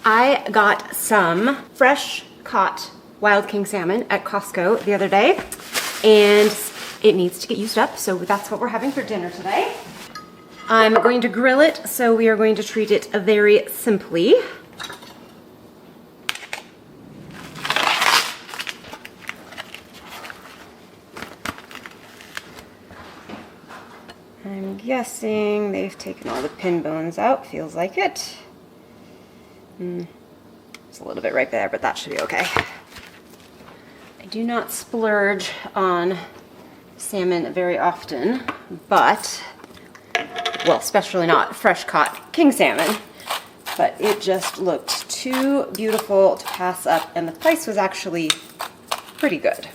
I got some fresh caught wild king salmon at Costco the other day, and it needs to get used up, so that's what we're having for dinner today. I'm going to grill it, so we are going to treat it very simply. I'm guessing they've taken all the pin bones out, feels like it. There's a little bit right there, but that should be okay. I do not splurge on salmon very often, but, well, especially not fresh caught king salmon, but it just looked too beautiful to pass up, and the price was actually pretty good.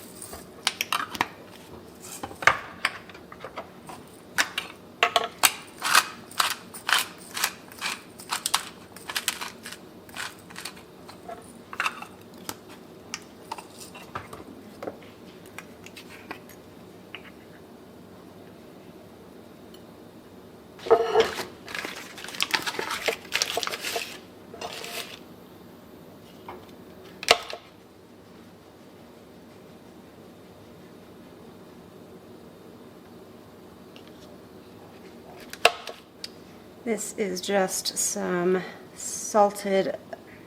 This is just some salted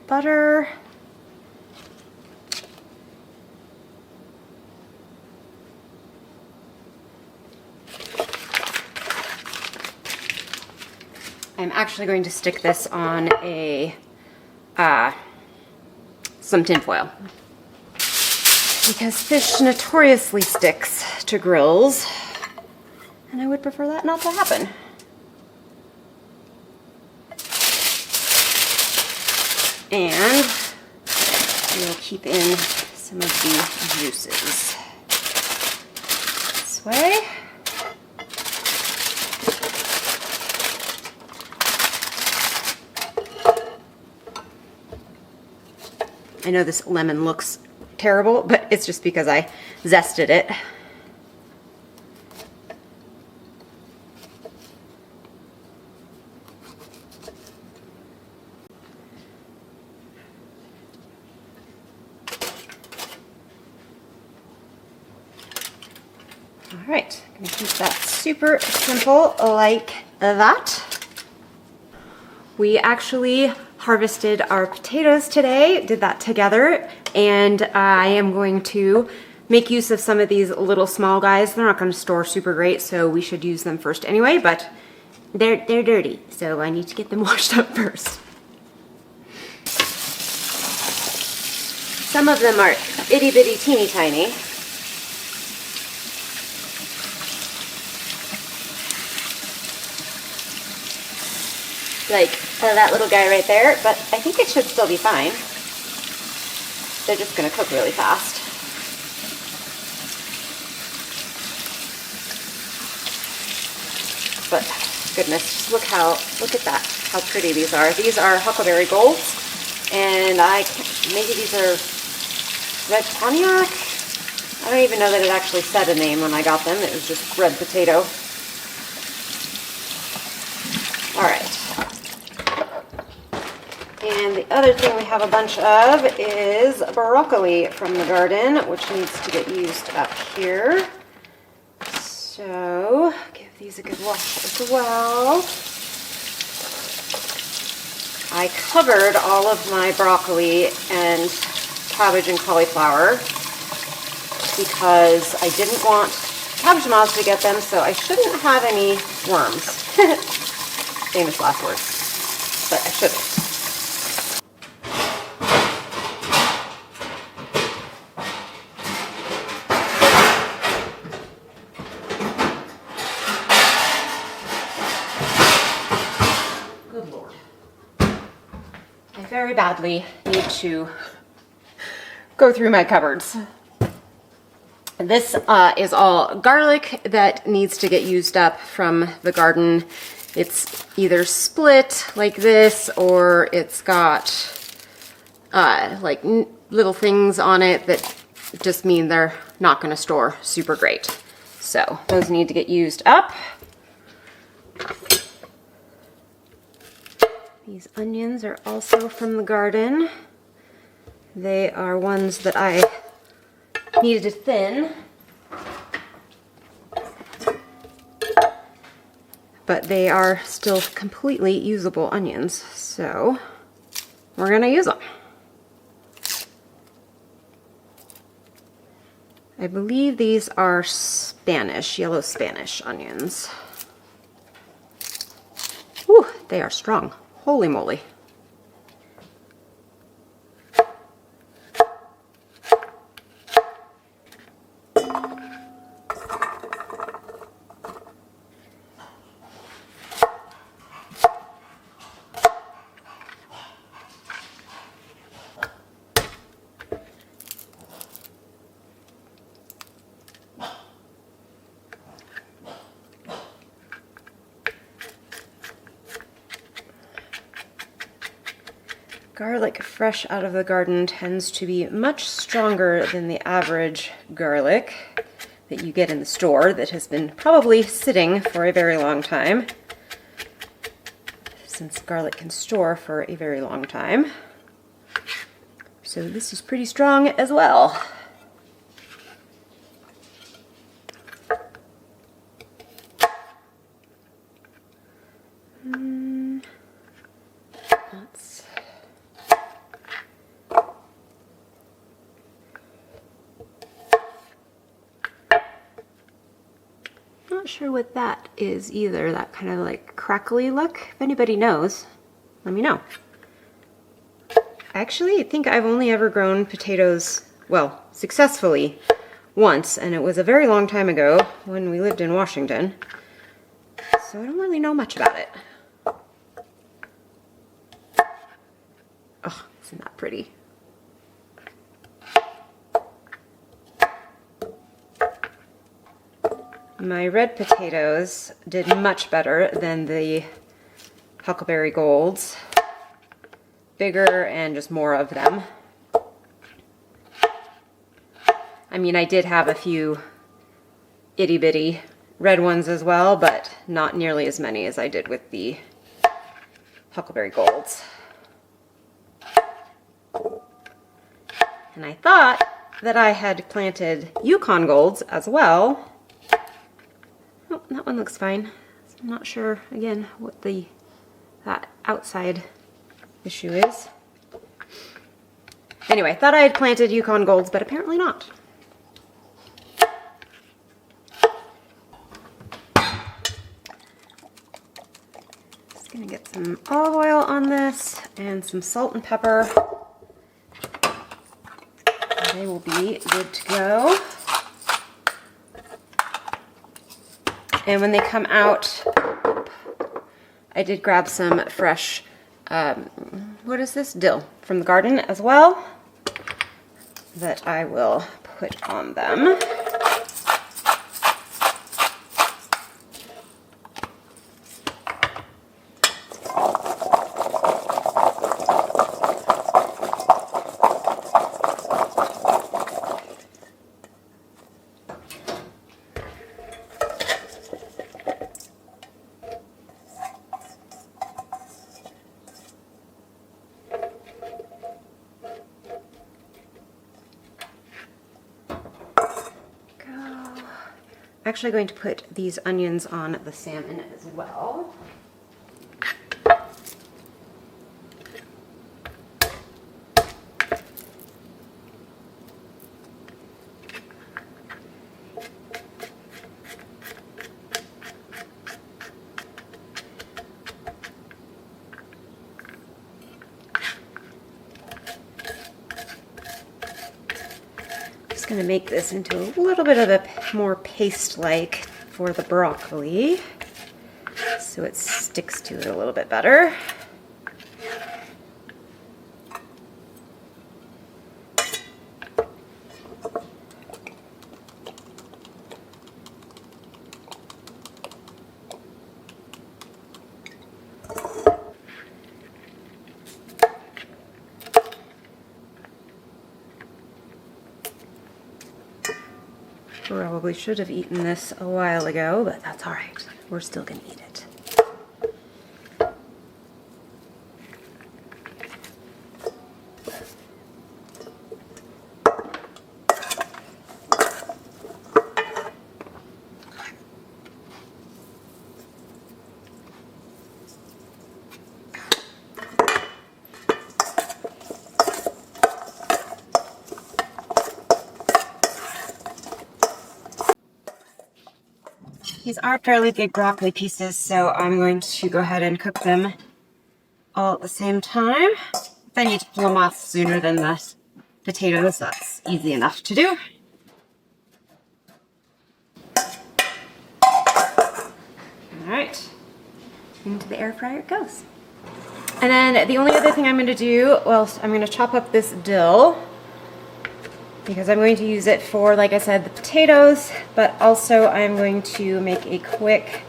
butter. I'm actually going to stick this on some tin foil, because fish notoriously sticks to grills, and I would prefer that not to happen. And we'll keep in some of the juices this way. I know this lemon looks terrible, but it's just because I zested it. All right, I'm gonna keep that super simple like that. We actually harvested our potatoes today, did that together, and I am going to make use of some of these little small guys. They're not gonna store super great, so we should use them first anyway, but they're dirty, so I need to get them washed up first. Some of them are itty bitty teeny tiny. Like that little guy right there, but I think it should still be fine. They're just gonna cook really fast. But goodness, just look at that, how pretty these are. These are huckleberry golds, and maybe these are red cognac? I don't even know that it actually said a name when I got them. It was just red potato. All right. And the other thing we have a bunch of is broccoli from the garden, which needs to get used up here. So give these a good wash as well. I covered all of my broccoli and cabbage and cauliflower because I didn't want cabbage moths to get them, so I shouldn't have any worms. Famous last words, but I shouldn't. Good Lord. I very badly need to go through my cupboards. This is all garlic that needs to get used up from the garden. It's either split like this, or it's got like little things on it that just mean they're not going to store super great. So those need to get used up. These onions are also from the garden. They are ones that I needed to thin, but they are still completely usable onions, so we're gonna use them. I believe these are Spanish, yellow Spanish onions. Whew, they are strong. Holy moly. Garlic fresh out of the garden tends to be much stronger than the average garlic that you get in the store that has been probably sitting for a very long time, since garlic can store for a very long time. So this is pretty strong as well. Not sure what that is either, that kind of like crackly look. If anybody knows, let me know. Actually, I think I've only ever grown potatoes, well, successfully once, and it was a very long time ago when we lived in Washington. So I don't really know much about it. Oh, isn't that pretty? My red potatoes did much better than the Huckleberry Golds. Bigger and just more of them. I mean, I did have a few itty bitty red ones as well, but not nearly as many as I did with the Huckleberry Golds. And I thought that I had planted Yukon Golds as well. Oh, that one looks fine. I'm not sure, again, what that outside issue is. Anyway, I thought I had planted Yukon Golds, but apparently not. Just gonna get some olive oil on this and some salt and pepper. They will be good to go. And when they come out, I did grab some fresh, what is this? Dill from the garden as well, that I will put on them. Actually going to put these onions on the salmon as well. Just going to make this into a little bit of a more paste-like for the broccoli, so it sticks to it a little bit better. Probably should have eaten this a while ago, but that's all right. We're still gonna eat it. These are fairly big broccoli pieces, so I'm going to go ahead and cook them all at the same time. If I need to pull them off sooner than the potatoes, that's easy enough to do. All right, into the air fryer it goes. And then the only other thing I'm going to do, well, I'm going to chop up this dill because I'm going to use it for, like I said, the potatoes, but also I'm going to make a quick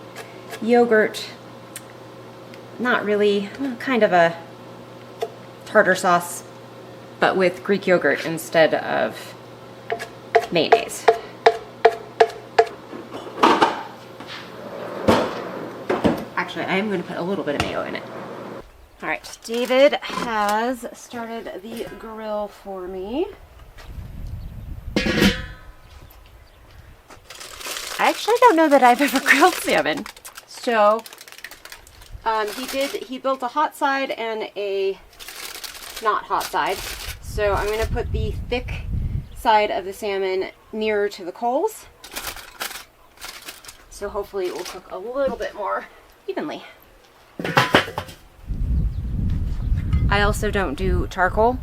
yogurt, not really, kind of a tartar sauce, but with Greek yogurt instead of mayonnaise. Actually, I am going to put a little bit of mayo in it. All right, David has started the grill for me. I actually don't know that I've ever grilled salmon. So he built a hot side and a not hot side. So I'm going to put the thick side of the salmon nearer to the coals. So hopefully it will cook a little bit more evenly. I also don't do charcoal,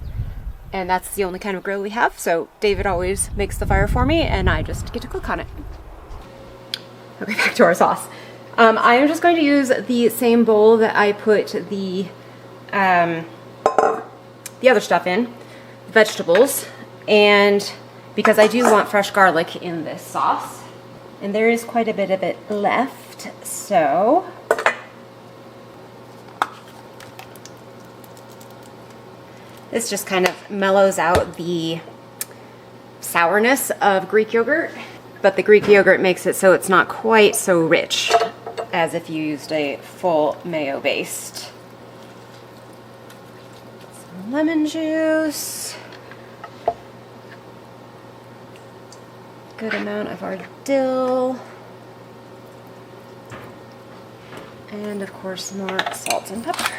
and that's the only kind of grill we have. So David always makes the fire for me and I just get to cook on it. Okay, back to our sauce. I am just going to use the same bowl that I put the other stuff in, vegetables, and because I do want fresh garlic in this sauce, and there is quite a bit of it left, so this just kind of mellows out the sourness of Greek yogurt. But the Greek yogurt makes it so it's not quite so rich as if you used a full mayo-based. Some lemon juice. Good amount of our dill. And of course more salt and pepper.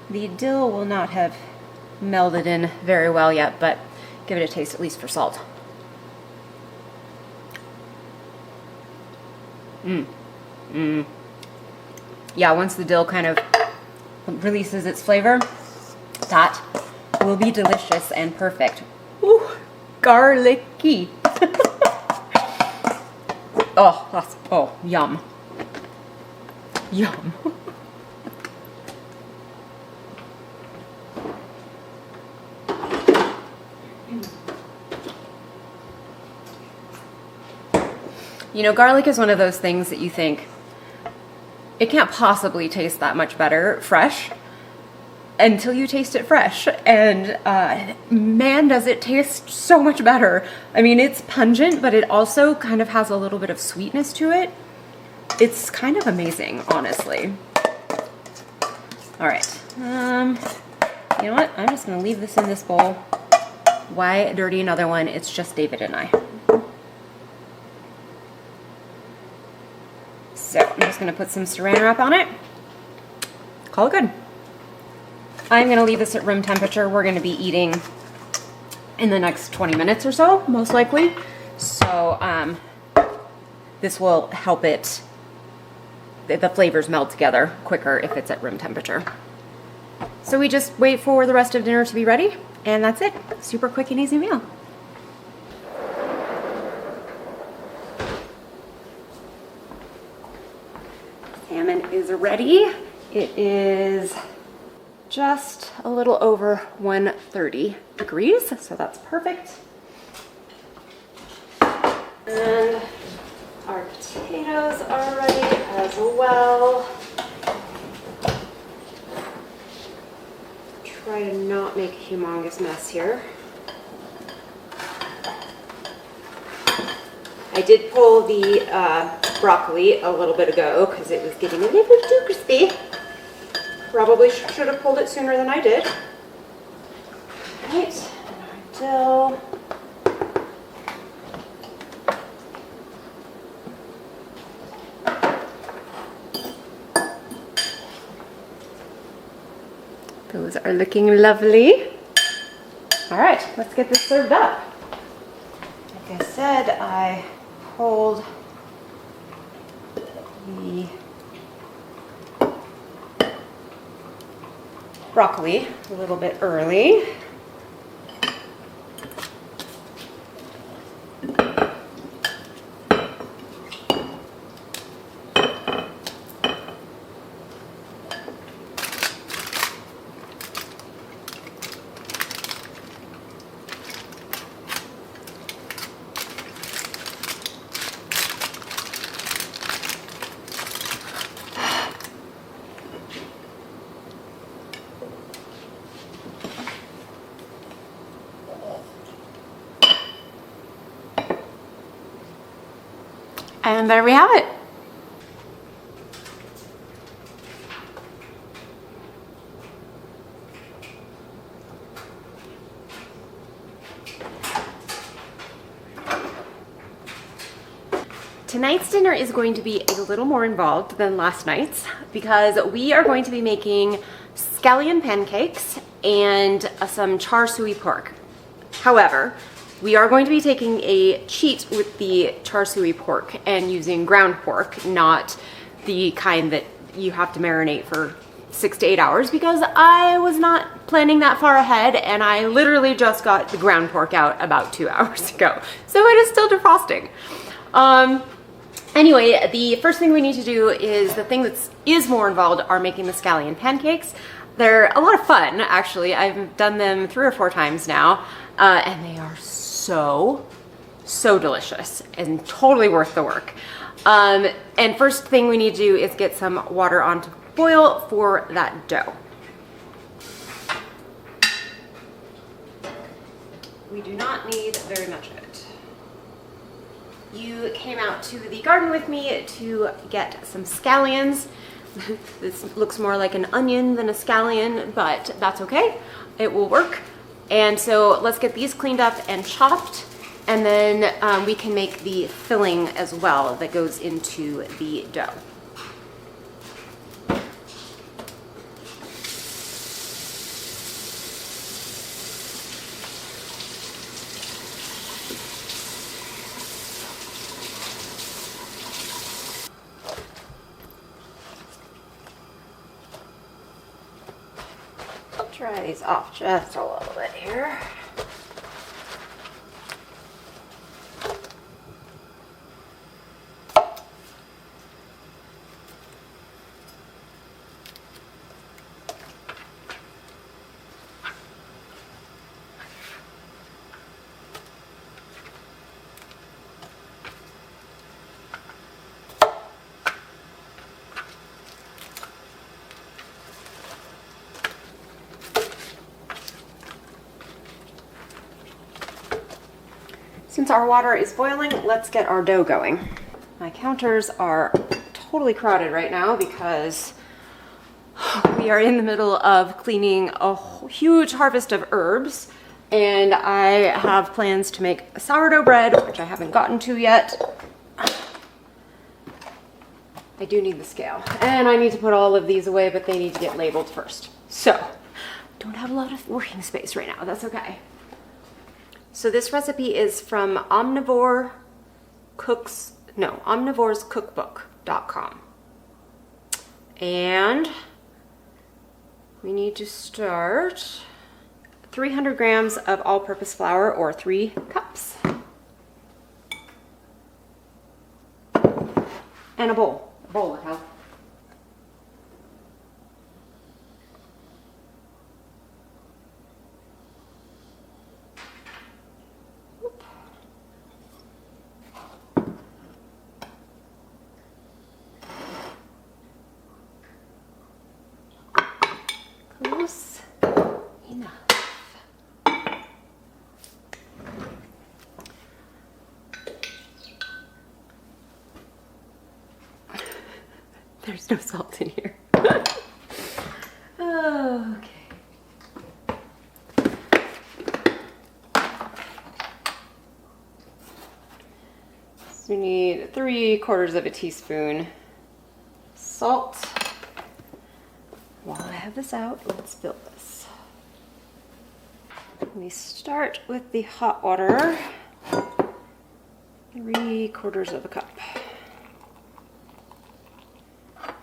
The dill will not have melded in very well yet, but give it a taste at least for salt. Yeah, once the dill kind of releases its flavor, that will be delicious and perfect. Ooh, garlicky. Oh, yum. Yum. You know, garlic is one of those things that you think, it can't possibly taste that much better fresh until you taste it fresh. And man, does it taste so much better. I mean, it's pungent, but it also kind of has a little bit of sweetness to it. It's kind of amazing, honestly. All right. You know what? I'm just going to leave this in this bowl. Why dirty another one? It's just David and I. So I'm just going to put some saran wrap on it. Call it good. I'm going to leave this at room temperature. We're going to be eating in the next 20 minutes or so, most likely. So this will help it, the flavors meld together quicker if it's at room temperature. So we just wait for the rest of dinner to be ready, and that's it. Super quick and easy meal. Salmon is ready. It is just a little over 130 degrees, so that's perfect. And our potatoes are ready as well. Try to not make a humongous mess here. I did pull the broccoli a little bit ago because it was getting a little too crispy. Probably should have pulled it sooner than I did. All right, and our dill. Those are looking lovely. All right, let's get this served up. Like I said, I pulled the broccoli a little bit early. And there we have it. Tonight's dinner is going to be a little more involved than last night's because we are going to be making scallion pancakes and some char siu pork. However, we are going to be taking a cheat with the char siu pork and using ground pork, not the kind that you have to marinate for 6 to 8 hours, because I was not planning that far ahead and I literally just got the ground pork out about 2 hours ago. So it is still defrosting. Anyway, the first thing we need to do is the thing that is more involved are making the scallion pancakes. They're a lot of fun, actually. I've done them 3 or 4 times now, and they are so delicious and totally worth the work. And first thing we need to do is get some water on to boil for that dough. We do not need very much of it. You came out to the garden with me to get some scallions. This looks more like an onion than a scallion, but that's okay. It will work. And so let's get these cleaned up and chopped, and then we can make the filling as well that goes into the dough. Dry these off just a little bit here. Since our water is boiling, let's get our dough going. My counters are totally crowded right now because we are in the middle of cleaning a huge harvest of herbs, and I have plans to make a sourdough bread, which I haven't gotten to yet. I do need the scale, and I need to put all of these away, but they need to get labeled first. So, don't have a lot of working space right now, that's okay. So this recipe is from omnivorescookbook.com. And we need to start 300 grams of all-purpose flour, or 3 cups. And a bowl would help. Close enough. There's no salt in here. Okay. 3/4 of a teaspoon salt. While I have this out, let's build this. We start with the hot water, 3/4 of a cup.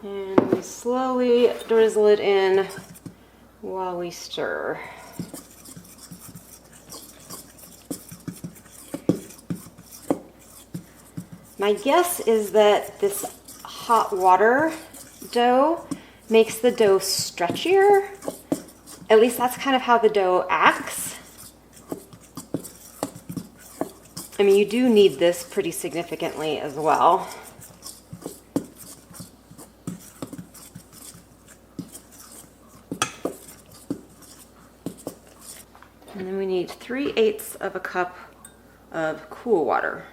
And we slowly drizzle it in while we stir. My guess is that this hot water dough makes the dough stretchier. At least that's kind of how the dough acts. I mean, you do need this pretty significantly as well. And then we need 3/8 of a cup of cool water.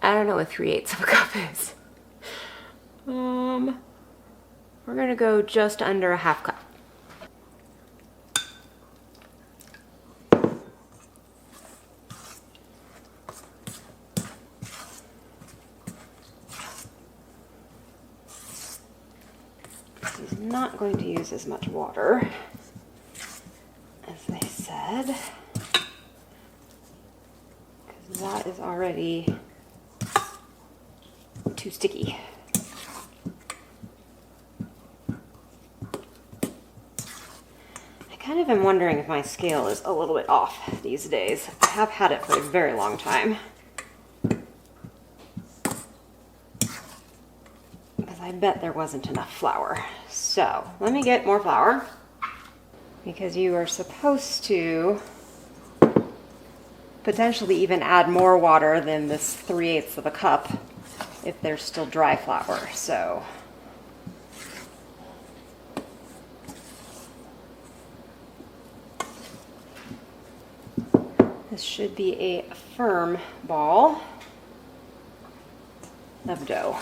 I don't know what 3/8 of a cup is. We're gonna go just under a half cup. This is not going to use as much water as they said, because that is already too sticky. I kind of am wondering if my scale is a little bit off these days. I have had it for a very long time. Because I bet there wasn't enough flour. So let me get more flour, because you are supposed to potentially even add more water than this 3/8 of a cup if there's still dry flour. So this should be a firm ball of dough.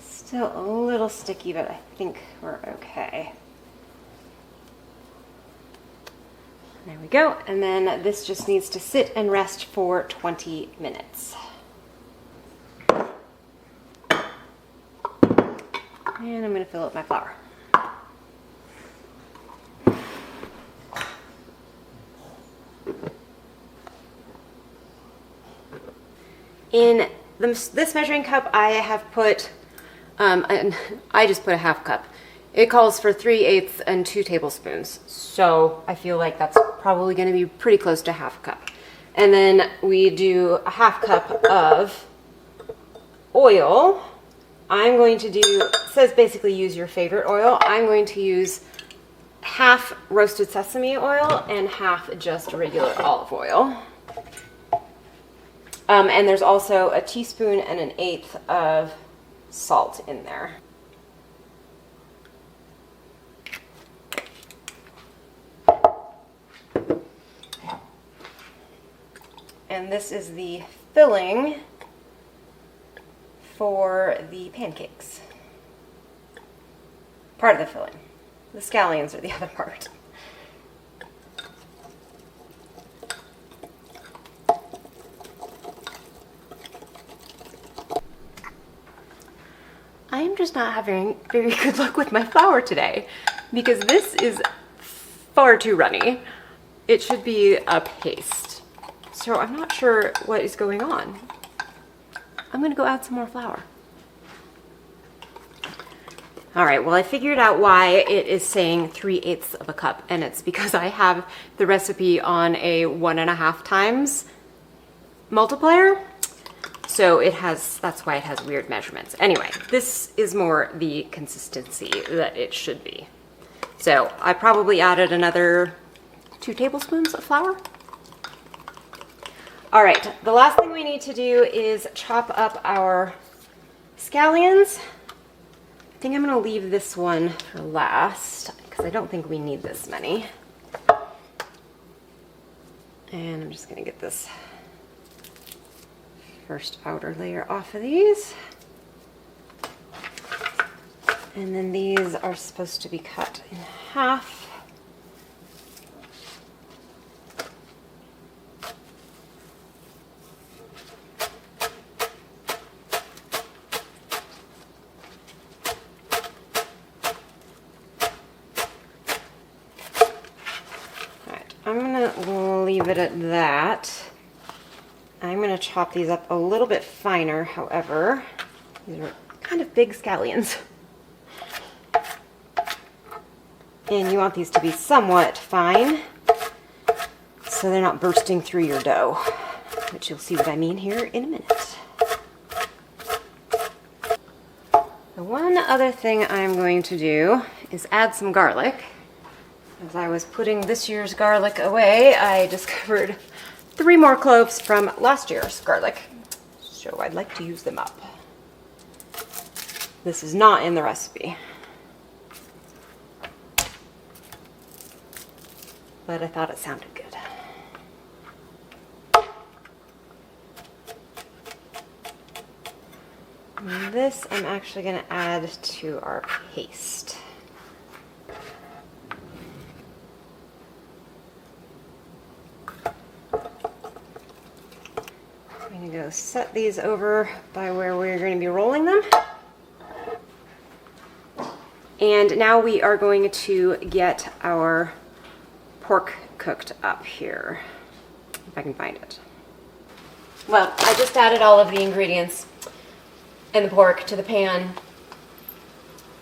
Still a little sticky, but I think we're okay. There we go. And then this just needs to sit and rest for 20 minutes. And I'm going to fill up my flour. In this measuring cup, I have put and I just put a half cup. It calls for 3/8 and 2 tablespoons. So I feel like that's probably going to be pretty close to half a cup. And then we do a half cup of oil. I'm going to do, it says basically use your favorite oil. I'm going to use half roasted sesame oil and half just regular olive oil. And there's also a teaspoon and 1/8 of salt in there. And this is the filling for the pancakes. Part of the filling. The scallions are the other part. I am just not having very good luck with my flour today, because this is far too runny. It should be a paste. So I'm not sure what is going on. I'm gonna go add some more flour. All right, well, I figured out why it is saying 3/8 of a cup, and it's because I have the recipe on a 1.5 times multiplier. So it has, that's why it has weird measurements. Anyway, this is more the consistency that it should be. So I probably added another 2 tablespoons of flour. All right, the last thing we need to do is chop up our scallions. I think I'm gonna leave this one for last because I don't think we need this many. And I'm just gonna get this first outer layer off of these. And then these are supposed to be cut in half. I'm gonna leave it at that. I'm gonna chop these up a little bit finer, however. These are kind of big scallions. And you want these to be somewhat fine, so they're not bursting through your dough, which you'll see what I mean here in a minute. The one other thing I'm going to do is add some garlic. As I was putting this year's garlic away, I discovered 3 more cloves from last year's garlic, so I'd like to use them up. This is not in the recipe, but I thought it sounded good. And this I'm actually going to add to our paste. I'm going to go set these over by where we're going to be rolling them. And now we are going to get our pork cooked up here, if I can find it. Well, I just added all of the ingredients and the pork to the pan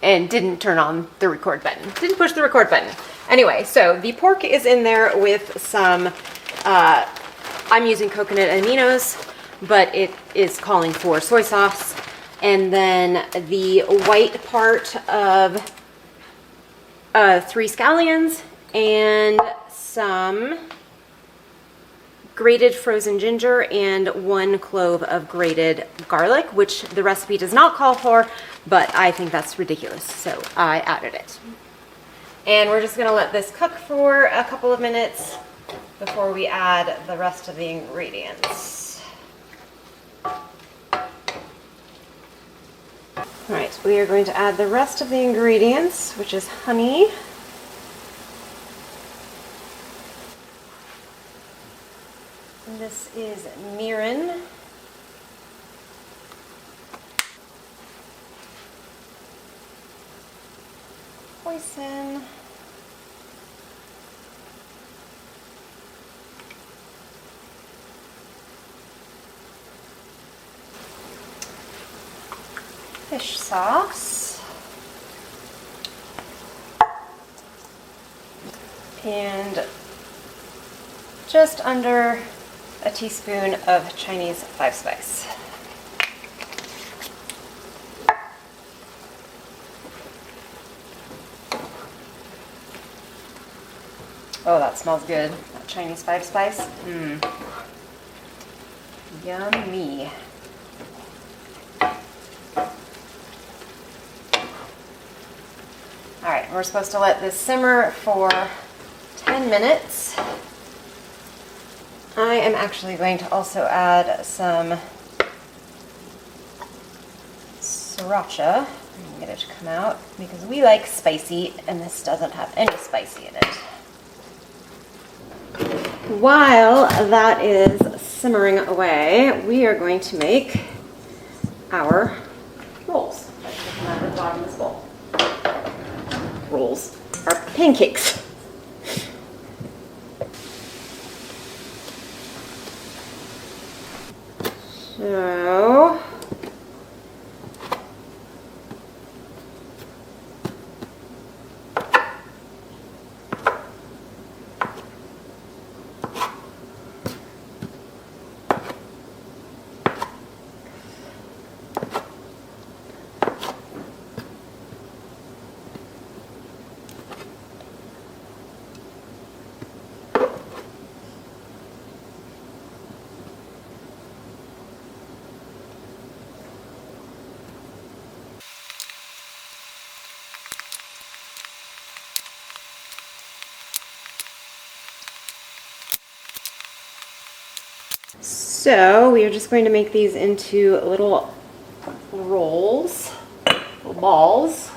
and didn't turn on the record button. Didn't push the record button. Anyway, so the pork is in there with some, I'm using coconut aminos, but it is calling for soy sauce. And then the white part of 3 scallions and some grated frozen ginger and 1 clove of grated garlic, which the recipe does not call for, but I think that's ridiculous, so I added it. And we're just gonna let this cook for a couple of minutes before we add the rest of the ingredients. All right, we are going to add the rest of the ingredients, which is honey, and this is mirin, hoisin, fish sauce, and just under a teaspoon of Chinese 5-spice. Oh, that smells good. That Chinese 5-spice. Yummy. All right, we're supposed to let this simmer for 10 minutes. I am actually going to also add some sriracha and get it to come out because we like spicy and this doesn't have any spicy in it. While that is simmering away, we are going to make our rolls. Let's put them at the bottom of this bowl. Rolls are pancakes. So So we are just going to make these into little rolls, little balls.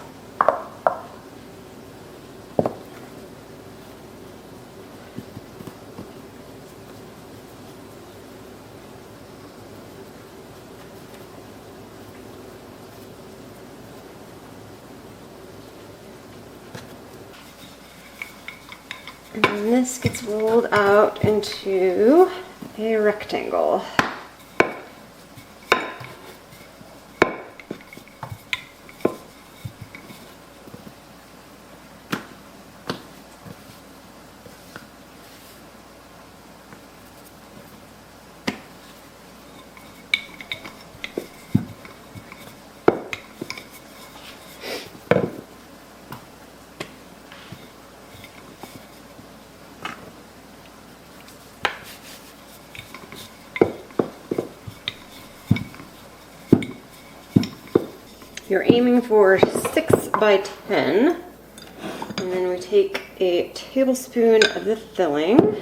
And then this gets rolled out into a rectangle. You're aiming for 6 by 10, and then we take a tablespoon of the filling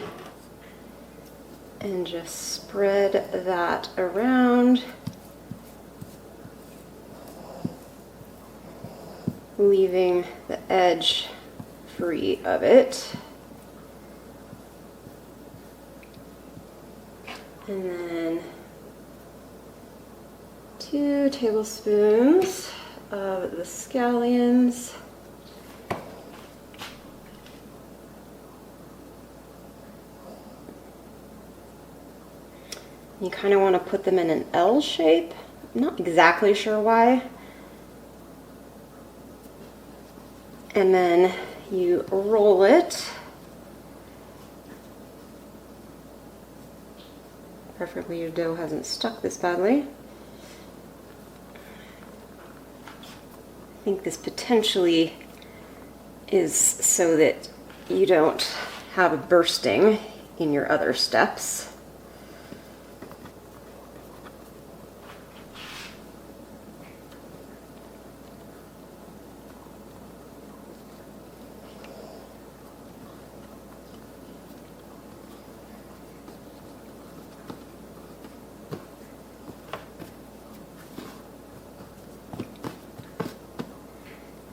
and just spread that around, leaving the edge free of it. And then 2 tablespoons of the scallions. You kind of want to put them in an L shape. I'm not exactly sure why. And then you roll it. Preferably your dough hasn't stuck this badly. I think this potentially is so that you don't have a bursting in your other steps.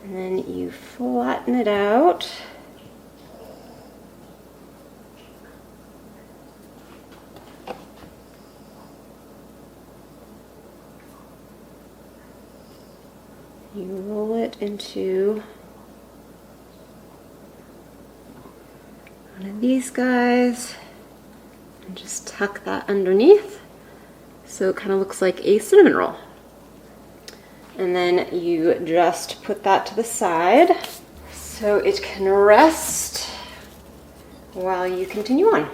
And then you flatten it out. You roll it into one of these guys and just tuck that underneath so it kind of looks like a cinnamon roll. And then you just put that to the side so it can rest while you continue on.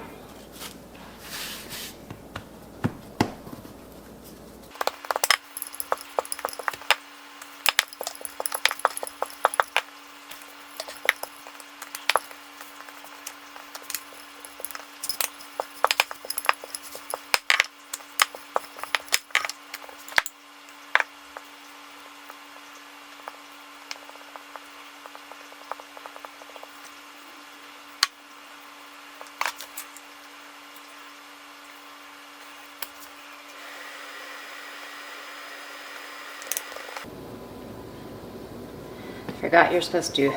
Forgot you're supposed to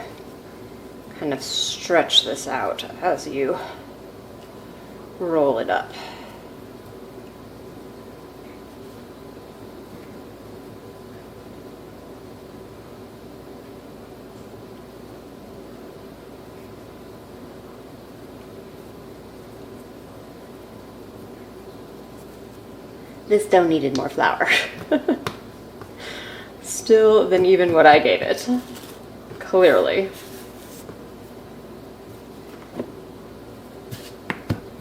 kind of stretch this out as you roll it up. This dough needed more flour. Still than even what I gave it. Clearly.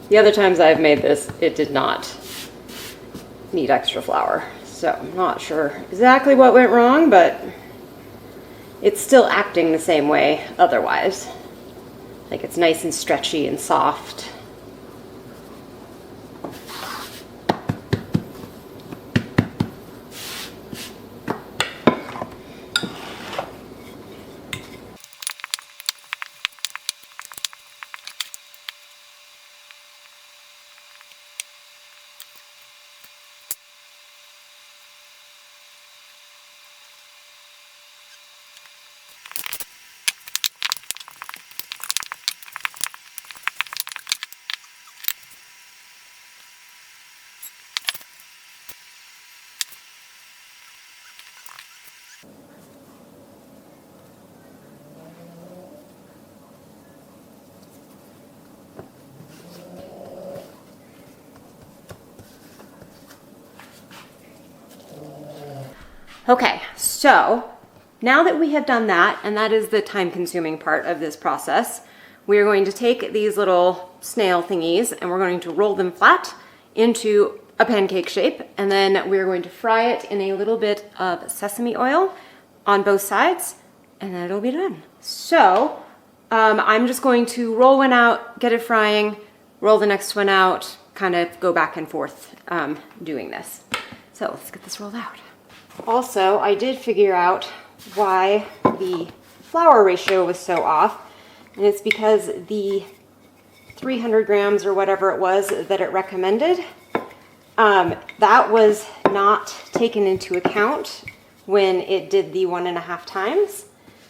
The other times I've made this, it did not need extra flour. So I'm not sure exactly what went wrong, but it's still acting the same way otherwise. Like it's nice and stretchy and soft. Okay, so now that we have done that, and that is the time-consuming part of this process, we are going to take these little snail thingies and we're going to roll them flat into a pancake shape, and then we're going to fry it in a little bit of sesame oil on both sides, and then it'll be done. So I'm just going to roll one out, get it frying, roll the next one out, kind of go back and forth doing this. So let's get this rolled out. Also, I did figure out why the flour ratio was so off, and it's because the 300 grams or whatever it was that it recommended, that was not taken into account when it did the 1.5 times.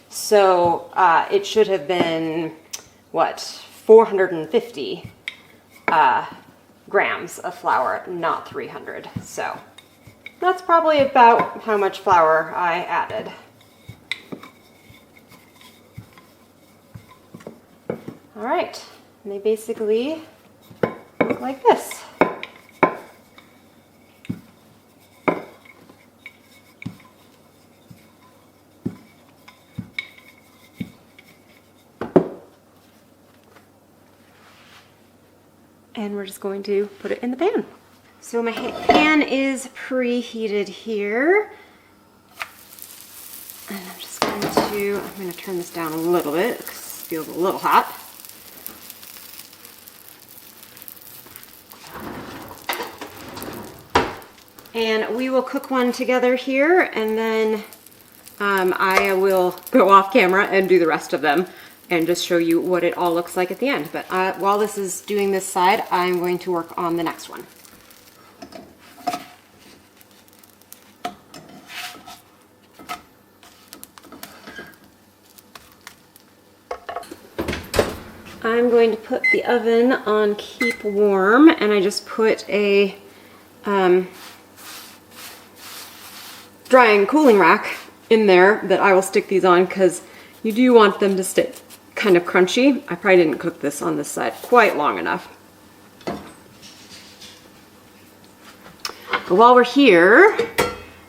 So it should have been, what, 450 grams of flour, not 300. So that's probably about how much flour I added. All right, and they basically look like this. And we're just going to put it in the pan. So my pan is preheated here. And I'm just going to turn this down a little bit because it feels a little hot. And we will cook one together here, and then I will go off camera and do the rest of them and just show you what it all looks like at the end. But while this is doing this side, I'm going to work on the next one. I'm going to put the oven on keep warm, and I just put a drying cooling rack in there that I will stick these on because you do want them to stay kind of crunchy. I probably didn't cook this on this side quite long enough. But while we're here,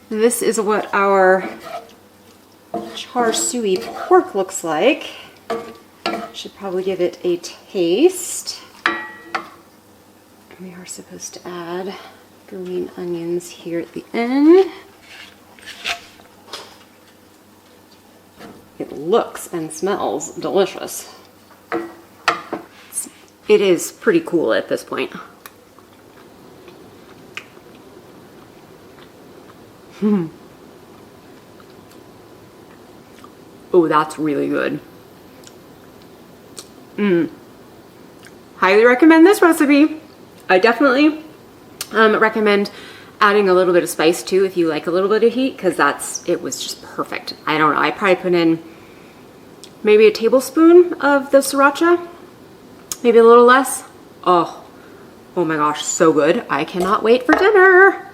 this is what our char suey pork looks like. Should probably give it a taste. We are supposed to add green onions here at the end. It looks and smells delicious. It is pretty cool at this point. Oh, that's really good. Highly recommend this recipe. I definitely recommend adding a little bit of spice too if you like a little bit of heat, because it was just perfect. I don't know, I probably put in maybe a tablespoon of the sriracha, maybe a little less. Oh my gosh, so good. I cannot wait for dinner.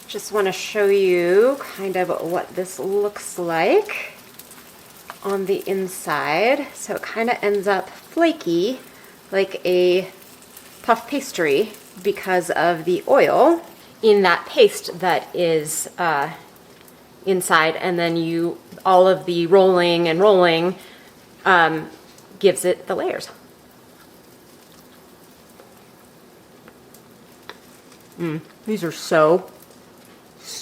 Just want to show you kind of what this looks like on the inside. So it kind of ends up flaky, like a puff pastry, because of the oil in that paste that is inside, and then all of the rolling gives it the layers. These are so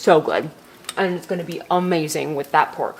good, and it's going to be amazing with that pork.